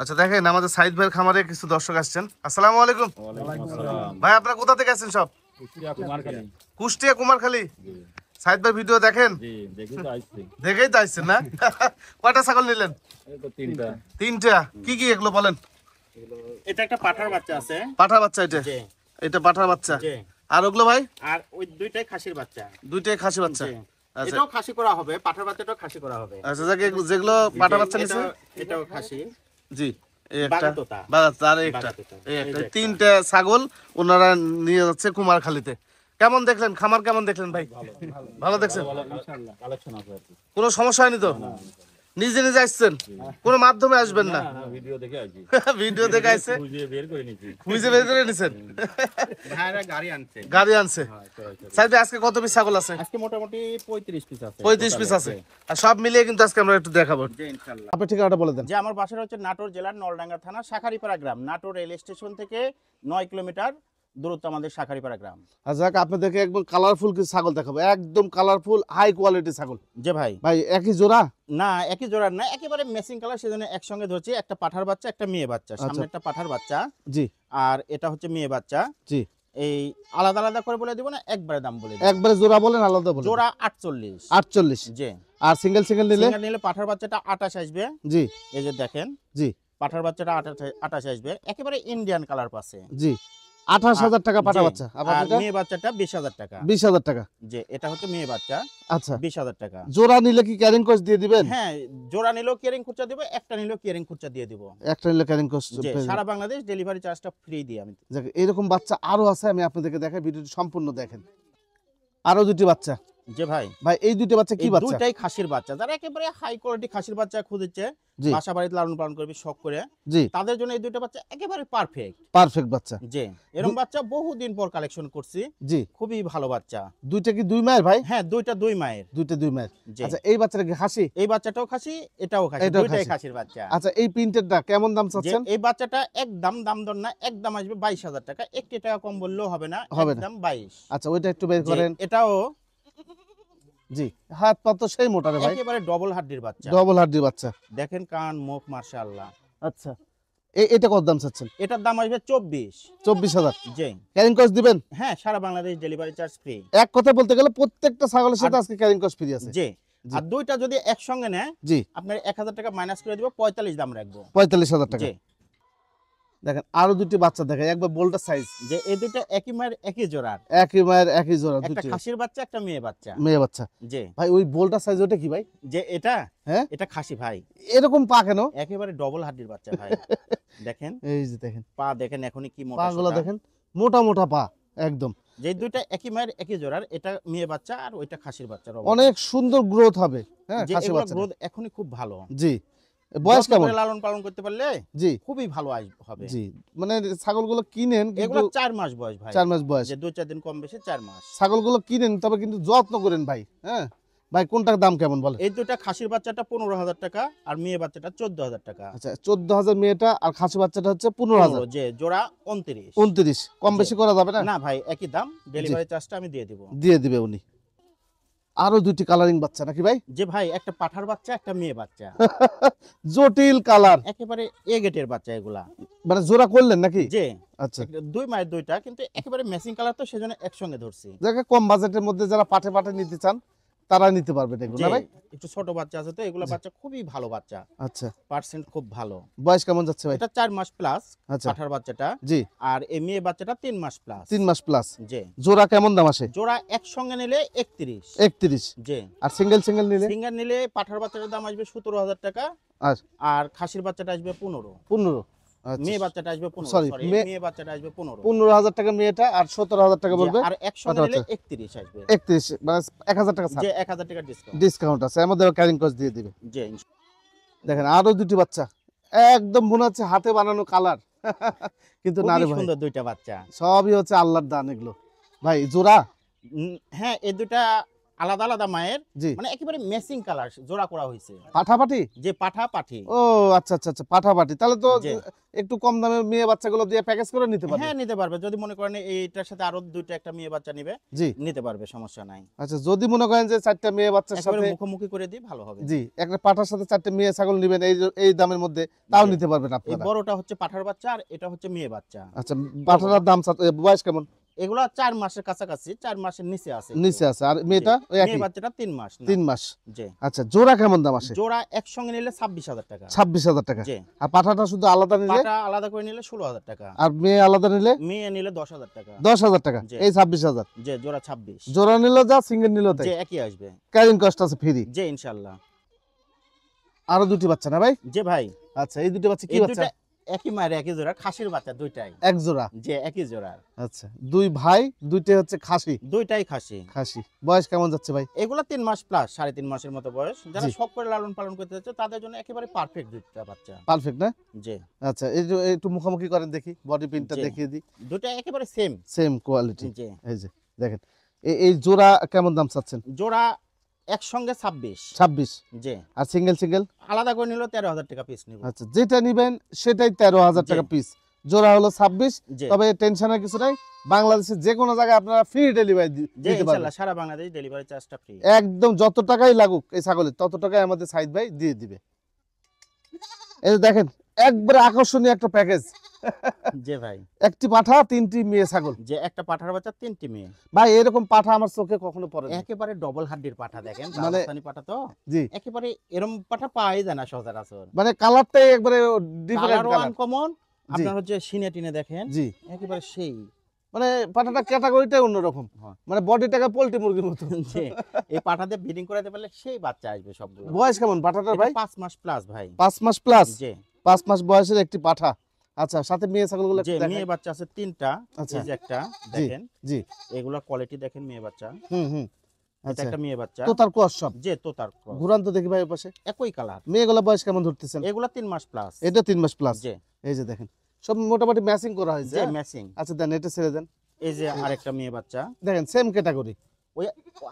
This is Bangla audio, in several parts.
আচ্ছা দেখেন আমাদের সাইদ ভাইয়ের খামারে কিছু দর্শক আসছেন। আসসালামু আলাইকুম। ভাই আপনারা কোথা থেকে আসছেন সব? কুষ্টিয়া কুমারখালী। সাইদ ভাই ভিডিও দেখেন? দেখেই তো আসছেন না? কয়টা ছাগল নিলেন? তিনটা। কি কি এগুলো বলেন? এটা একটা পাঠার বাচ্চা আছে। পাঠা বাচ্চা এটা? জি এটা পাঠার বাচ্চা। জি। আর ওগুলো ভাই? আর ওই দুইটাই খাসির বাচ্চা। দুইটাই খাসি বাচ্চা। জি। আচ্ছা এটাও খাসি করা হবে, পাঠার বাচ্চাটাও খাসি করা হবে। আচ্ছা যেগুলো পাঠা বাচ্চা নিছে এটাও খাসি। জি এই একটা বাগাতোতা। বাগাতোতা আর একটা বাগাতোতা। এই একটা এই যে তিনটা ছাগল ওনারা নিয়ে যাচ্ছে কুমারখালীতে। কেমন দেখলেন খামার? কেমন দেখলেন ভাই? ভালো দেখছেন? কোনো সমস্যা হয়নি তো? নিজে নিজে আসছেন, কোনো মাধ্যমে আসবেন না? ভিডিও দেখে আসছে, খুঁজে বের করে নিছেন। ভাইরা গাড়ি আনছে। গাড়ি আনছে। সাইডে আজকে কত পিস ছাগল আছে? আজকে মোটামুটি 35 পিস আছে। 35 পিস আছে। আর সব মিলিয়ে কিন্তু আজকে আমরা একটু দেখাবো। জি ইনশাআল্লাহ। আপনার ঠিকানাটা বলে দেন। যে আমার বাসাটা হচ্ছে নাটোর জেলার নলডাঙ্গা থানা শাখারিপাড়া গ্রাম। নাটোর রেল স্টেশন থেকে 9 কিলোমিটার দূরত্ব আমাদের শাখারিপাড়া গ্রাম। আর যাক আপনাদেরকে একদম কালারফুল কিছু ছাগল দেখাবো, একদম কালারফুল হাই কোয়ালিটি ছাগল। যে ভাই ভাই একই জোড়া? না একই জোড়ার না, একেবারে ম্যাচিং কালার, সেজন্য একসঙ্গে ধরছি। একটা পাঠার বাচ্চা একটা মেয়ে বাচ্চা। সামনে একটা পাঠার বাচ্চা জি আর এটা হচ্ছে মেয়ে বাচ্চা। জি। এই আলাদা আলাদা করে বলে দিব না, একবারে দাম বলে দিব। একবারে জোড়া বলেন, আলাদা বলেন। জোড়া 48। 48। জি। আর সিঙ্গেল সিঙ্গেল নিলে? সিঙ্গেল নিলে পাঠার বাচ্চাটা 28 আসবে। জি এই যে দেখেন, জি পাঠার বাচ্চাটা 28 আসবে, একেবারে ইন্ডিয়ান কালার পাশে। জি। 28,000 টাকা পাঠা জি। বাচ্চা। আর আপনারটা মেয়ে বাচ্চাটা 20,000 টাকা। 20,000 টাকা। যে এটা হচ্ছে মেয়ে বাচ্চা, আচ্ছা 20,000 টাকা। জোড়া নিলে কি ক্যারিং কস্ট দিয়ে দিবেন? হ্যাঁ, জোড়া নিলেও কেয়ারিং খুচরা দিব, একটা নিলেও কেয়ারিং খুচরা দিয়ে দিব। একটা নিলে ক্যারিং কস্ট। যে সারা বাংলাদেশ ডেলিভারি চার্জটা ফ্রি দিই আমি। এরকম বাচ্চা আরো আছে, আমি আপনাদেরকে দেখাই, ভিডিওটি সম্পূর্ণ দেখেন। আরো দুটি বাচ্চা। যে ভাই ভাই এই দুটি বাচ্চা কি এই বাচ্চা? দুইটাই খাসির বাচ্চা। যারা একেবারে হাই কোয়ালিটি খাসির বাচ্চা খুঁজছে, জি বাসা বাড়িতে লালন পালন করবে শখ করে, জি। তাদের জন্য এই দুইটা বাচ্চা একেবারে পারফেক্ট। পারফেক্ট বাচ্চা। যে এরকম বাচ্চা বহুদিন পর কালেকশন করছি। জি। খুবই ভালো বাচ্চা। দুইটা কি দুই মায়ের ভাই? হ্যাঁ, দুইটা দুই মায়ের। দুইটা দুই মায়ের। জি। আচ্ছা এই বাচ্চাটা কি খাসি? এই বাচ্চাটাও খাসি, এটাও খাসি, এটাও দুইটাই খাসি। খাসির বাচ্চা। আচ্ছা এই প্রিন্টেডটা কেমন দাম যে চাচ্ছেন? এই বাচ্চাটা একদম দাম দর না, একদম আসবে 22,000 টাকা। 1 টাকা কম বললেও হবে না, হবে না। একদম 22। আচ্ছা ওইটা একটু বের যে করেন। এটাও জি হাত পা তো সেই মোটা রে ভাই, একেবারে ডবল হাড্ডির বাচ্চা। ডবল হাড্ডির বাচ্চা। দেখেন কান মুখ মাশাআল্লাহ। আচ্ছা এটা কত দাম চাচ্ছেন? এটার দাম আসবে 24। 24,000। জি। ক্যারিং কস্ট দিবেন? হ্যাঁ, সারা বাংলাদেশ ডেলিভারি চার্জ ফ্রি। এক কথা বলতে গেলে প্রত্যেকটা ছাগলের সাথে আজকে ক্যারিং কস্ট ফ্রি আছে। জি। জি। আর দুইটা যদি একসঙ্গে নেয়, জি আপনার 1,000 টাকা মাইনাস করে দিব, 45 দাম রাখবো। 45,000 টাকা। জি। দেখেন আরো দুটি বাচ্চা দেখেন, একবার বোল্টার সাইজ, যে এই দুইটা একই মায়ের একই জোড়ার। একই মায়ের একই জোড়া, একটা দুটি খাসির বাচ্চা, একটা মেয়ে বাচ্চা। মেয়ে বাচ্চা। জি। ভাই ওই বোল্টার সাইজ ওটা কি ভাই? যে এটা হ্যাঁ এটা খাসি ভাই, এরকম পা কেন? একেবারে ডবল হাড্ডির বাচ্চা ভাই। দেখেন এই যে দেখেন পা, দেখেন এখনই কি মোটা পা গুলো সোটা। দেখেন, মোটা মোটা পা একদম। যে দুইটা একই মায়ের একই জোড়ার, এটা মেয়ে বাচ্চা আর ওইটা খাসির বাচ্চা। অনেক সুন্দর গ্রোথ হবে। হ্যাঁ যে খাসি এগুলো বাচ্চা। গ্রোথ এখনই খুব ভালো। জি বয়স যত্ন কেমন? করে লালন পালন করতে পারলে জি খুবই ভালো হবে। জি। মানে ছাগলগুলো কিনেন কিন্তু এগুলো 4 মাস বয়স ভাই। 4 মাস বয়স। যে 2-4 দিন কম বেশি 4 মাস। ছাগলগুলো কিনেন তবে কিন্তু যত্ন করেন ভাই। হ্যাঁ ভাই কোনটার দাম কেমন বলেন? এই দুইটা খাসির বাচ্চাটা 15,000 টাকা আর মেয়ে বাচ্চাটা 14,000 টাকা। আচ্ছা 14,000 মেয়েটা আর খাসি বাচ্চাটা হচ্ছে 15,000। যে জোড়া 29। 29 কম বেশি করা যাবে না? না ভাই, একই দাম, ডেলিভারি চার্জটা আমি দিয়ে দিব। দিয়ে দিবে উনি। আরো দুটি কালারিং বাচ্চা নাকি ভাই? যে ভাই একটা পাঠার বাচ্চা একটা মেয়ে বাচ্চা। জটিল কালার, একেবারে এ গেটের বাচ্চা এগুলা। মানে জোড়া করলেন নাকি? যে আচ্ছা দুই মায়ের দুইটা, কিন্তু একেবারে ম্যাচিং কালার, তো সেজন্য একসঙ্গে ধরছি। যাকে কম বাজেটের মধ্যে যারা পাঠে পাঠে নিতে চান তারা নিতে পারবে এগুলো যে না ভাই? একটু ছোট বাচ্চা আছে, তো এগুলা বাচ্চা খুবই ভালো বাচ্চা, আচ্ছা পার্সেন্ট খুব ভালো। বয়স কেমন যাচ্ছে ভাই? এটা 4 মাস প্লাস আচ্ছা পাঠার বাচ্চাটা। জি আর এই মেয়ে বাচ্চাটা 3 মাস প্লাস। 3 মাস প্লাস। যে জোড়া কেমন দাম আসে? জোড়া একসঙ্গে নিলে 31। 31। যে আর সিঙ্গেল সিঙ্গেল নিলে? সিঙ্গার নিলে পাঠার বাচ্চাটার দাম আসবে 17,000 টাকা আর আর খাসির বাচ্চাটা আসবে 15। 15। আচ্ছা মেয়ে বাচ্চাটা আসবে 15। Sorry, সরি, মেয়ে বাচ্চাটা আসবে 15। 15,000 টাকা মেয়েটা আর 17,000 টাকা যে বলবে। আর একসঙ্গে নিলে 31 আসবে। 31 মানে 1,000 টাকা ছাড় যে 1,000 টাকা ডিসকাউন্ট। ডিসকাউন্ট আছে, আমাদের ক্যারিং কস্ট দিয়ে দিবে। যে দেখেন আরো দুটি বাচ্চা, একদম মনে হচ্ছে হাতে বানানো কালার। কিন্তু না রে খুবই ভাই, সুন্দর দুইটা বাচ্চা। সবই হচ্ছে আল্লাহর দান এগুলো। ভাই জোড়া? হ্যাঁ, এই দুইটা আলাদা আলাদা মায়ের, জি মানে একেবারে ম্যাচিং কালার জোড়া করা হয়েছে, পাঠাপাঠি। যে পাঠা পাঠি। ও আচ্ছা আচ্ছা আচ্ছা, পাঠাপাঠি। তাহলে তো জি। একটু কম দামে মেয়ে বাচ্চাগুলো দিয়ে প্যাকেজ করে নিতে পারবে। হ্যাঁ নিতে পারবে, যদি মনে করেন এইটার সাথে আরো দুইটা একটা মেয়ে বাচ্চা নিবে, জি নিতে পারবে, সমস্যা নাই। আচ্ছা, যদি মনে করেন যে 4টা মেয়ে বাচ্চার একেবারে সাথে, মুখোমুখি করে দিই ভালো হবে। জি একটা পাঠার সাথে 4টে মেয়ে ছাগল নেবেন এই দামের মধ্যে, তাও জি। নিতে পারবেন এই আপনারা। বড়টা হচ্ছে পাঠার বাচ্চা আর এটা হচ্ছে মেয়ে বাচ্চা। আচ্ছা, পাঠার দাম বয়স কেমন? এগুলা 4 মাসের কাছাকাছি, 4 মাসের নিচে আছে একটু। নিচে আছে, আর মেয়েটা ওই মেয়ে একই বাচ্চাটা 3 মাস না। 3 মাস। জি। আচ্ছা, জোড়া কেমন দাম আসে? জোড়া একসঙ্গে নিলে 26,000 টাকা। 26,000 টাকা। জি। আর পাঠাটা শুধু আলাদা নিলে? পাটা আলাদা করে নিলে 16,000 টাকা। আর মেয়ে আলাদা নিলে? মেয়ে নিলে 10,000 টাকা। 10,000 টাকা। জি। এই 26,000। যে জোড়া 26। জোড়া নিলেও যা, সিঙ্গেল নিলেও তাই? যে একই আসবে। ক্যারিং কস্ট আছে ফ্রি? যে ইনশাআল্লাহ। আরো দুটি বাচ্চা না ভাই? যে ভাই, আচ্ছা, এই দুটি বাচ্চা কি এই বাচ্চা? দুইটা একই মায়ের একই জোড়া, খাসির বাচ্চা দুইটাই। এক জোড়া? যে একই জোড়া। আচ্ছা, দুই ভাই, দুইটাই হচ্ছে খাসি? দুইটাই খাসি। খাসি। বয়স কেমন যাচ্ছে ভাই? এগুলা 3 মাস প্লাস, 3.5 মাসের মতো বয়স। যারা জি। শখ করে লালন পালন করতে যাচ্ছে তাদের জন্য একেবারে পারফেক্ট দুইটা বাচ্চা। পারফেক্ট না? জি। আচ্ছা, এই যে একটু মুখোমুখি করেন দেখি, বডি প্রিন্টটা জি। দেখিয়ে দিই। দুইটা একেবারে সেম। Same quality. জি। এই যে দেখেন, এই জোড়া কেমন দাম চাচ্ছেন? জোড়া একসঙ্গে 26। 26। জি। আর সিঙ্গেল সিঙ্গেল? আলাদা করে নিলেও 13,000 টাকা পিস নিব। আচ্ছা, যেটা নিবেন সেটাই 13,000 টাকা পিস। জোড়া হলো 26। জি। তবে টেনশনের কিছু নাই, বাংলাদেশের যে কোনো জায়গায় আপনারা ফ্রি ডেলিভারি যে দিতে পারবেন। ইনশাআল্লাহ সারা বাংলাদেশ ডেলিভারি চার্জটা ফ্রি। একদম যত টাকাই লাগুক এই ছাগলের, তত টাকাই আমাদের সাইদ ভাই দিয়ে দিবে। এই যে দেখেন, একবারে আকর্ষণীয় একটা প্যাকেজ। যে ভাই, একটি পাঠা, 3টি মেয়ে ছাগল। যে একটা পাঠার বাচ্চা 3টি মেয়ে। ভাই এরকম পাঠা আমার চোখে কখনো পড়ে না। একেবারে ডবল হাড্ডির পাঠা, দেখেন মানে- রাজস্থানী পাঠা তো, জি, একেবারে এরকম পাঠা পাওয়াই যায় না সচরাচর। মানে কালারটাই একবারে ডিফারেন্ট কালারও কালার। আনকমন। আপনার হচ্ছে সিনে টিনে দেখেন, জি, একেবারে সেই। মানে পাঠাটা ক্যাটাগরিটাই অন্যরকম। হ্যাঁ। মানে বডিটাকে পোল্ট্রি মুরগির মতো। যে এই পাঠাতে ব্রিডিং করাতে পারলে সেই বাচ্চা আসবে সবগুলো। বয়স কেমন পাঠাটার ভাই? 5 মাস প্লাস ভাই। 5 মাস প্লাস। যে 5 মাস বয়সের একটি পাঠা। আচ্ছা, সাথে মেয়ে ছাগলগুলো যে একটু মেয়ে দেখাই। বাচ্চা আছে 3টা। আচ্ছা। এই যে একটা দেখেন, জি, এগুলা কোয়ালিটি দেখেন মেয়ে বাচ্চা। হুম। এটা আচ্ছা, একটা মেয়ে বাচ্চা। তো তার কোয়াস সব যে তোতার cross। ঘুরান তো দেখি ভাই ওই পাশে। একই কালার। মেয়েগুলো বয়স কেমন ধরতেছেন? এগুলা 3 মাস প্লাস। এটা 3 মাস প্লাস। যে এই যে দেখেন, সব মোটামুটি ম্যাচিং করা হয়েছে। যে হ্যাঁ? ম্যাচিং। আচ্ছা, দেন এটা ছেড়ে দেন। এই যে আরেকটা মেয়ে বাচ্চা। দেখেন সেম ক্যাটাগরি, ওই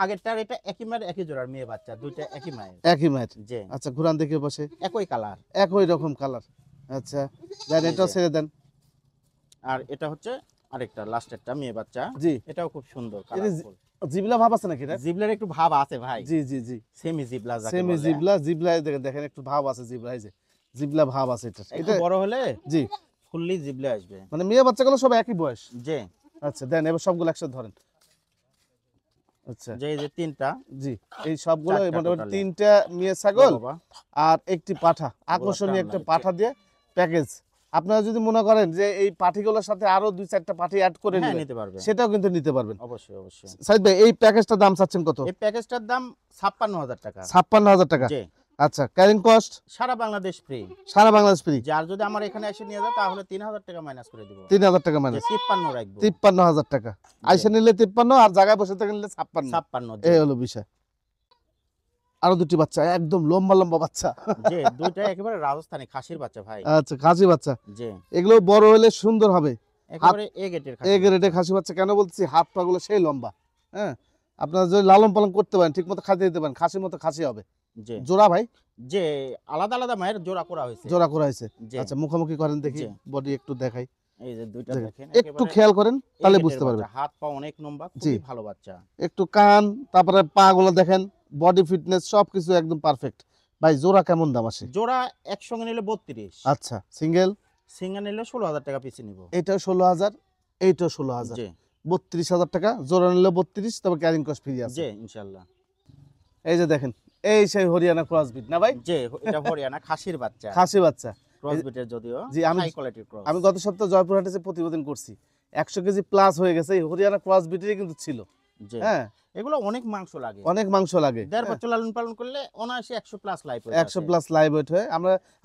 আগেরটার এটা একই মায়ের একই জোড়ার মেয়ে বাচ্চা, দুইটা একই মায়ের। একই ম্যাচ। যে আচ্ছা, ঘুরান দেখি ওই পাশে। একই কালার। একই রকম কালার। আচ্ছা, দেন এই এটাও যে। ছেড়ে দেন। আর এটা হচ্ছে আরেকটা লাস্টেরটা মেয়ে বাচ্চা। জি, এটাও খুব সুন্দর এটা কালারফুল। জিবলা ভাব আছে নাকি এটা? জিবলার একটু ভাব আছে ভাই। জি। সেমি জিবলা যাকে সেমি বলে। জিবলা দেখেন একটু ভাব আছে জিবলা, এই যে জিবলা ভাব আছে এটা। একটু এটা বড় হলে জি, ফুললি জিবলা আসবে। মানে মেয়ে বাচ্চাগুলো সব একই বয়স। যে আচ্ছা, দেন এবার সবগুলো একসাথে ধরেন। আচ্ছা, যে এই যে 3টা জি, এই সবগুলো 4টা মোটামুটি টোটালে। 3টা মেয়ে ছাগল বাবা। আর একটি পাঠা, আকর্ষণীয় একটা পাঠা দিয়ে প্যাকেজ। আপনারা যদি মনে করেন যে এই পাঠিগুলোর সাথে আরো 2-4টা পাঠি অ্যাড করে হ্যাঁ নেবেন, নিতে পারবে। সেটাও কিন্তু নিতে পারবেন। অবশ্যই। সাইদ ভাই, এই প্যাকেজটার দাম চাচ্ছেন কত? এই প্যাকেজটার দাম 56,000 টাকা। 56,000 টাকা। যে আচ্ছা, ক্যারিং কস্ট সারা বাংলাদেশ ফ্রি। সারা বাংলাদেশ ফ্রি। যার যদি আমার এখানে এসে নিয়ে যায় তাহলে 3,000 টাকা মাইনাস করে দিব। 3,000 টাকা যে মানে 53 রাখবো। 53,000 টাকা। আইসা নিলে 53 আর জায়গায় বসে থেকে নিলে 56। 56 এই হলো বিষয়। আরো দুটি বাচ্চা, একদম লম্বা লম্বা বাচ্চা। যে দুইটা একেবারে রাজস্থানী খাসির বাচ্চা ভাই। আচ্ছা, খাসি বাচ্চা। যে এগুলো বড় হলে সুন্দর হবে। একেবারে এ গেটের এ খাসি। গ্রেডে খাসি বাচ্চা কেন বলছি, হাত পা গুলো সেই লম্বা। হ্যাঁ, আপনারা যদি লালন পালন করতে পারেন, ঠিক মতো খাইতে দিতে পারেন, খাসির মতো খাসি হবে। যে জোড়া ভাই? যে আলাদা আলাদা মায়ের জোড়া করা হয়েছে। জোড়া করা হয়েছে। যে আচ্ছা, মুখোমুখি করেন দেখি, জি। বডি একটু দেখাই। এই যে দুইটা দেখেন, দেখেন একটু একেবারে খেয়াল করেন এ তাহলে গেটের বুঝতে পারবেন। বাচ্চা, হাত পা অনেক লম্বা, জি। খুবই ভালো বাচ্চা। একটু কান, তারপরে পা গুলো দেখেন, বডি ফিটনেস সবকিছু একদম পারফেক্ট। ভাই জোড়া কেমন দাম আসে? জোড়া একসঙ্গে নিলে 32। আচ্ছা, সিঙ্গেল? সিঙ্গেল নিলে 16,000 টাকা পিছে নিব। এইটাও 16,000, এইটাও 16,000, যে 32,000 টাকা। জোড়া নিলে 32, তবে ক্যারিং কস্ট ফ্রি আছে। যে ইনশাআল্লাহ। এই যে দেখেন, এই সেই হরিয়ানা ক্রসবিট না ভাই? যে এটা হরিয়ানা খাসির বাচ্চা। খাসি বাচ্চা। ক্রস বিটের যদিও জি, আমি- হাই কোয়ালিটির ক্রস। আমি গত সপ্তাহে জয়পুরহাটে যে প্রতিবেদন করছি, 100 কেজি প্লাস হয়ে গেছে। এই হরিয়ানা ক্রসবিটেরই কিন্তু ছিল। যে হ্যাঁ, এগুলো অনেক মাংস লাগে। অনেক মাংস লাগে। 1.5 বছর লালন পালন করলে অনায়াসে 100 প্লাস লাইফ হয়ে 100 প্লাস লাইভ ওয়েট হয়ে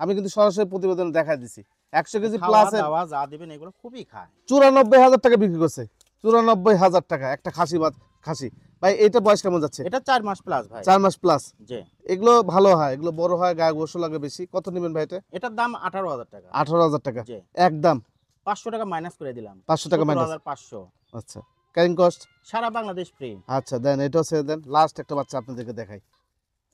আমি কিন্তু সরাসরি প্রতিবেদন দেখা দিছি। 100 কেজি খাওয়া প্লাস দাওয়া যা দিবেন এগুলো খুবই খায়। 94,000 টাকা বিক্রি করছে। 94,000 টাকা একটা খাসি। ভাই এটা বয়স কেমন যাচ্ছে? এটা 4 মাস প্লাস ভাই। 4 মাস প্লাস। যে এগুলো ভালো হয়, এগুলো বড় হয়, গায়ে গোশত লাগে বেশি। কত নেবেন ভাই এটা? এটার দাম 18,000 টাকা। 18,000 টাকা যে একদম। 500 টাকা মাইনাস করে দিলাম। 500 টাকা মাইনাস। 17,500। আচ্ছা, ক্যারিং কস্ট সারা বাংলাদেশ ফ্রি। আচ্ছা দেন, এটাও ছেড়ে দেন। লাস্ট একটা বাচ্চা আপনাদেরকে দেখাই,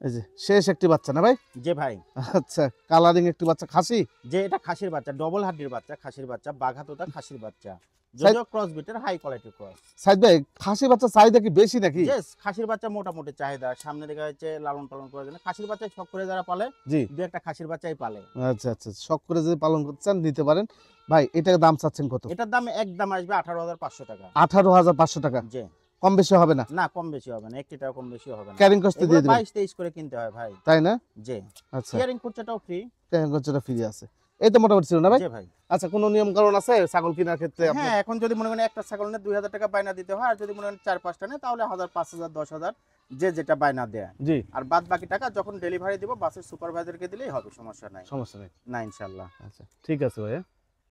এই যে শেষ একটি বাচ্চা না ভাই? যে ভাই আচ্ছা, কালারিং একটি বাচ্চা, খাসি? যে এটা খাসির বাচ্চা, ডবল হাড্ডির বাচ্চা, খাসির বাচ্চা, বাঘাতোতা খাসির বাচ্চা, যদিও ক্রস বিটের হাই কোয়ালিটির ক্রস। সাইদ ভাই, খাসি বাচ্চা চাহিদা কি বেশি নাকি? ইয়েস, খাসির বাচ্চা মোটামুটি চাহিদা, সামনে দেখা যাচ্ছে লালন পালন করার জন্য খাসির বাচ্চা শখ করে যারা পালে, জি দু একটা খাসির বাচ্চাই পালে। আচ্ছা আচ্ছা, শখ করে যদি পালন করতে চান নিতে পারেন। ভাই এটার দাম চাচ্ছেন কত? এটার দাম একদম আসবে 18,500 টাকা। 18,500 টাকা, জি, কম বেশি হবে না? না কম বেশি হবে না, একটি টাকা কম বেশি হবে না। ক্যারিং কস্ট দিয়ে দিবেন 22-23 করে কিনতে হয় ভাই। তাই না? জি, আচ্ছা, কেয়ারিং খরচাটাও ফ্রি। ক্যারিং কস্টটা ফ্রি আছে, এই তো মোটামুটি ছিল না ভাই? জি ভাই। আচ্ছা, কোনো নিয়ম কারণ আছে ছাগল কেনার ক্ষেত্রে? হ্যাঁ, এখন যদি মনে করেন একটা ছাগল নিয়ে 2,000 টাকা বায়না দিতে হয়, আর যদি মনে করেন 4-5টা নেয় তাহলে 1,000, 5,000, 10,000 যে যেটা বায়না দেয়। জি, আর বাদ বাকি টাকা যখন ডেলিভারি দিব বাসের সুপারভাইজারকে দিলেই হবে, সমস্যা নাই। সমস্যা নেই। না ইনশাআল্লাহ। আচ্ছা ঠিক আছে ভাইয়া।